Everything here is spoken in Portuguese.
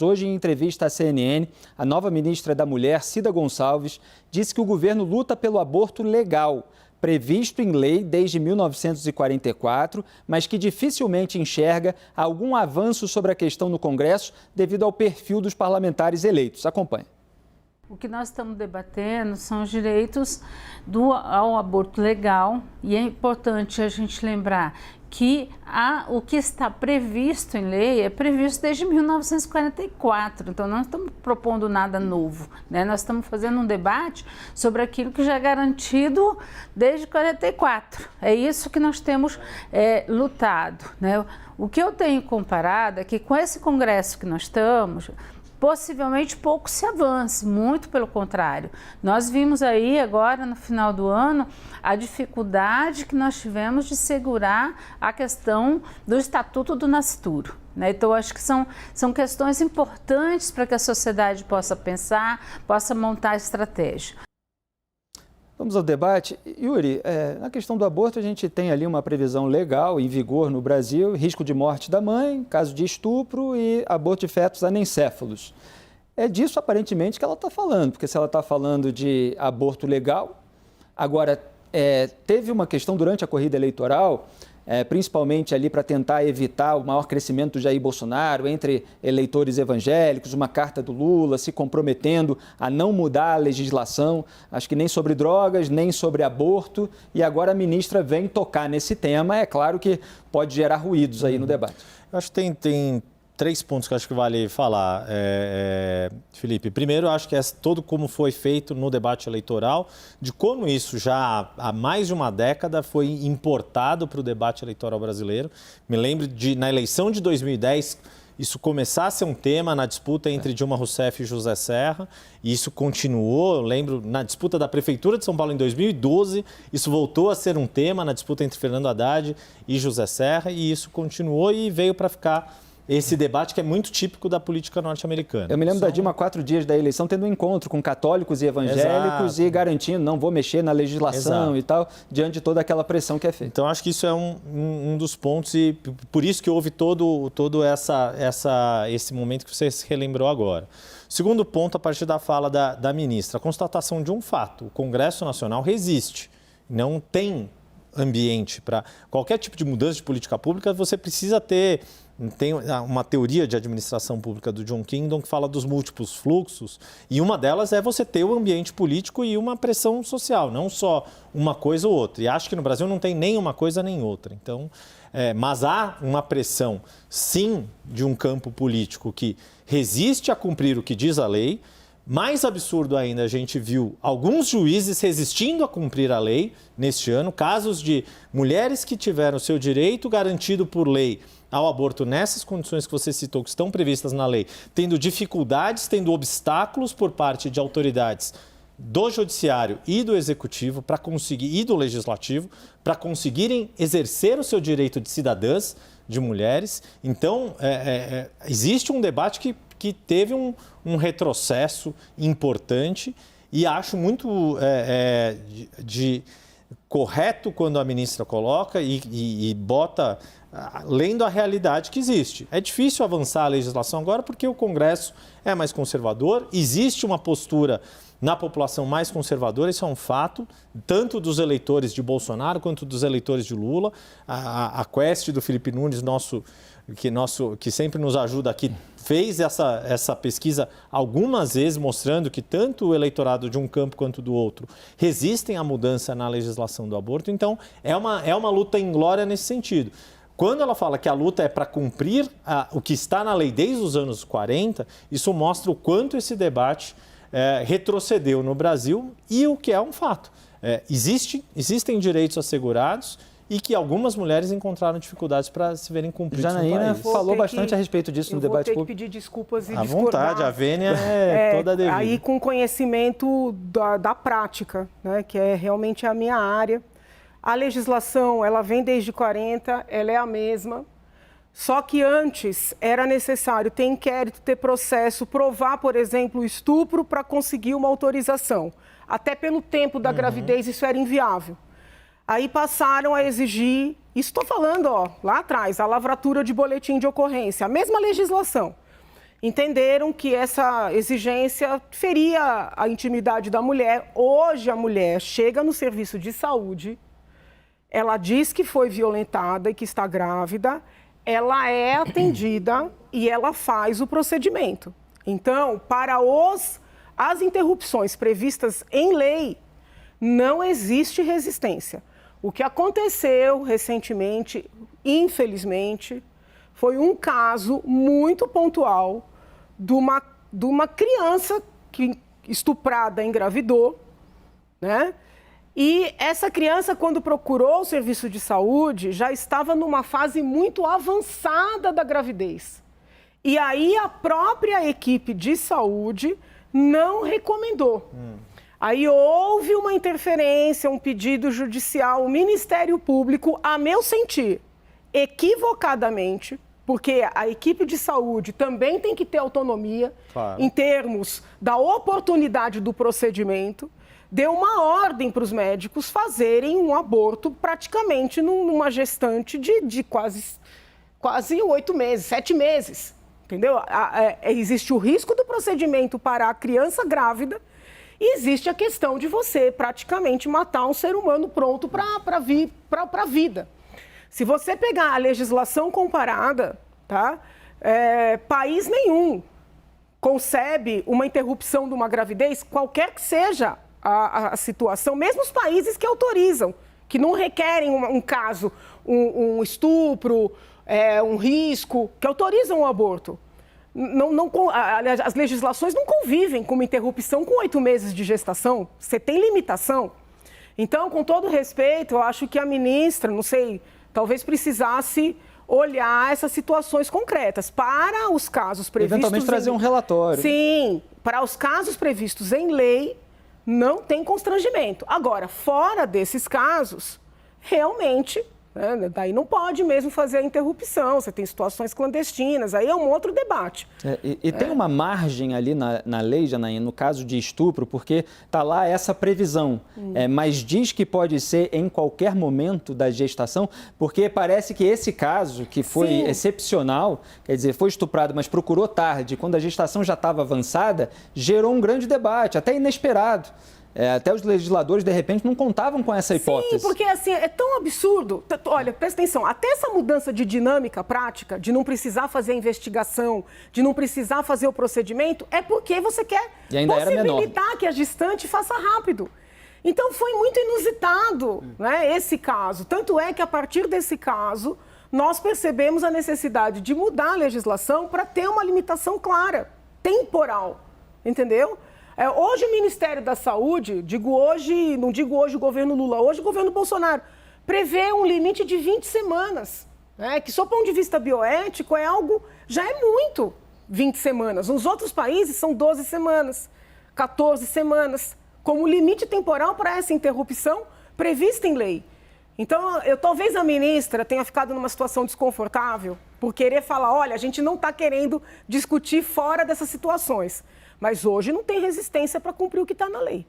Hoje, em entrevista à CNN, a nova ministra da Mulher, Cida Gonçalves, disse que o governo luta pelo aborto legal, previsto em lei desde 1944, mas que dificilmente enxerga algum avanço sobre a questão no Congresso devido ao perfil dos parlamentares eleitos. Acompanhe. O que nós estamos debatendo são os direitos ao aborto legal, e é importante a gente lembrar que o que está previsto em lei é previsto desde 1944, então não estamos propondo nada novo, né? Nós estamos fazendo um debate sobre aquilo que já é garantido desde 44, é isso que nós temos lutado, né? O que eu tenho comparado é que com esse congresso que nós estamos, possivelmente pouco se avance, muito pelo contrário. Nós vimos aí agora no final do ano a dificuldade que nós tivemos de segurar a questão do Estatuto do Nascituro, né? Então acho que são questões importantes para que a sociedade possa pensar, possa montar estratégia. Vamos ao debate. Yuri, na questão do aborto, a gente tem ali uma previsão legal em vigor no Brasil, risco de morte da mãe, caso de estupro e aborto de fetos anencéfalos. É disso, aparentemente, que ela está falando, porque se ela está falando de aborto legal, agora, teve uma questão durante a corrida eleitoral, principalmente ali para tentar evitar o maior crescimento do Jair Bolsonaro entre eleitores evangélicos, uma carta do Lula se comprometendo a não mudar a legislação, acho que nem sobre drogas, nem sobre aborto, e agora a ministra vem tocar nesse tema, é claro que pode gerar ruídos aí no debate. Eu acho que tem 3 pontos que eu acho que vale falar, Felipe. Primeiro, eu acho que é todo como foi feito no debate eleitoral, de como isso já há mais de uma década foi importado para o debate eleitoral brasileiro. Me lembro na eleição de 2010, isso começar a ser um tema na disputa entre Dilma Rousseff e José Serra, e isso continuou. Eu lembro, na disputa da Prefeitura de São Paulo em 2012, isso voltou a ser um tema na disputa entre Fernando Haddad e José Serra, e isso continuou e veio para ficar esse debate que é muito típico da política norte-americana. Eu me lembro da Dilma, 4 dias da eleição, tendo um encontro com católicos e evangélicos. Exato. E garantindo, não vou mexer na legislação. Exato. E tal, diante de toda aquela pressão que é feita. Então, acho que isso é um dos pontos, e por isso que houve todo esse momento que você se relembrou agora. Segundo ponto, a partir da fala da ministra, a constatação de um fato: o Congresso Nacional resiste, não tem ambiente para qualquer tipo de mudança de política pública. Você precisa ter... Tem uma teoria de administração pública do John Kingdon que fala dos múltiplos fluxos, e uma delas é você ter o ambiente político e uma pressão social, não só uma coisa ou outra. E acho que no Brasil não tem nem uma coisa nem outra. Então, mas há uma pressão, sim, de um campo político que resiste a cumprir o que diz a lei. Mais absurdo ainda, a gente viu alguns juízes resistindo a cumprir a lei neste ano, casos de mulheres que tiveram seu direito garantido por lei ao aborto nessas condições que você citou, que estão previstas na lei, tendo dificuldades, tendo obstáculos por parte de autoridades do judiciário e do executivo para conseguir, e do legislativo, para conseguirem exercer o seu direito de cidadãs, de mulheres. Então, existe um debate que teve um retrocesso importante, e acho muito correto quando a ministra coloca e bota lendo a realidade que existe. É difícil avançar a legislação agora porque o Congresso é mais conservador, existe uma postura na população mais conservadora, isso é um fato, tanto dos eleitores de Bolsonaro quanto dos eleitores de Lula. A Quest do Felipe Nunes, que sempre nos ajuda aqui, fez essa pesquisa algumas vezes, mostrando que tanto o eleitorado de um campo quanto do outro resistem à mudança na legislação do aborto. Então, é uma luta inglória nesse sentido. Quando ela fala que a luta é para cumprir o que está na lei desde os anos 40, isso mostra o quanto esse debate retrocedeu no Brasil, e o que é um fato. Existem direitos assegurados e que algumas mulheres encontraram dificuldades para se verem cumpridos no país. Janaína falou bastante a respeito disso no debate público. Eu vou ter que pedir desculpas e à discordar. Vontade, a vênia toda devida. Aí com conhecimento da prática, né, que é realmente a minha área. A legislação, ela vem desde 40, ela é a mesma. Só que antes era necessário ter inquérito, ter processo, provar, por exemplo, o estupro para conseguir uma autorização. Até pelo tempo da gravidez isso era inviável. Aí passaram a exigir, isso estou falando lá atrás, a lavratura de boletim de ocorrência, a mesma legislação. entenderam que essa exigência feria a intimidade da mulher. Hoje a mulher chega no serviço de saúde, ela diz que foi violentada e que está grávida, ela é atendida e ela faz o procedimento. Então, para as interrupções previstas em lei, não existe resistência. O que aconteceu recentemente, infelizmente, foi um caso muito pontual de uma criança que estuprada engravidou, né? E essa criança, quando procurou o serviço de saúde, já estava numa fase muito avançada da gravidez. E aí a própria equipe de saúde não recomendou. Aí houve uma interferência, um pedido judicial, o Ministério Público, a meu sentir, equivocadamente, porque a equipe de saúde também tem que ter autonomia, claro, em termos da oportunidade do procedimento, deu uma ordem para os médicos fazerem um aborto praticamente numa gestante de quase 8 meses, 7 meses, entendeu? Existe o risco do procedimento para a criança grávida e existe a questão de você praticamente matar um ser humano pronto para a vida. Se você pegar a legislação comparada, tá? País nenhum concebe uma interrupção de uma gravidez, qualquer que seja a situação, mesmo os países que autorizam, que não requerem um caso, um estupro, um risco, que autorizam o aborto. As legislações não convivem com uma interrupção com 8 meses de gestação, você tem limitação. Então, com todo respeito, eu acho que a ministra, não sei, talvez precisasse olhar essas situações concretas. Para os casos previstos... Eventualmente trazer um relatório. Sim, para os casos previstos em lei, não tem constrangimento. Agora, fora desses casos, realmente, né, daí não pode mesmo fazer a interrupção, você tem situações clandestinas, aí é um outro debate. Tem uma margem ali na lei, Janaína, no caso de estupro, porque está lá essa previsão, mas diz que pode ser em qualquer momento da gestação, porque parece que esse caso, que foi Sim. excepcional, quer dizer, foi estuprado, mas procurou tarde, quando a gestação já estava avançada, gerou um grande debate, até inesperado. Até os legisladores, de repente, não contavam com essa hipótese. Sim, porque assim, é tão absurdo. Olha, presta atenção, até essa mudança de dinâmica prática, de não precisar fazer a investigação, de não precisar fazer o procedimento, é porque você quer possibilitar que a gestante faça rápido. Então, foi muito inusitado, né, esse caso. Tanto é que, a partir desse caso, nós percebemos a necessidade de mudar a legislação para ter uma limitação clara, temporal, entendeu? Hoje o Ministério da Saúde, não digo hoje o governo Lula, hoje o governo Bolsonaro, prevê um limite de 20 semanas, né? Que, sob ponto de vista bioético, já é muito 20 semanas. Nos outros países são 12 semanas, 14 semanas, como limite temporal para essa interrupção prevista em lei. Então, talvez a ministra tenha ficado numa situação desconfortável por querer falar, olha, a gente não está querendo discutir fora dessas situações. Mas hoje não tem resistência para cumprir o que está na lei.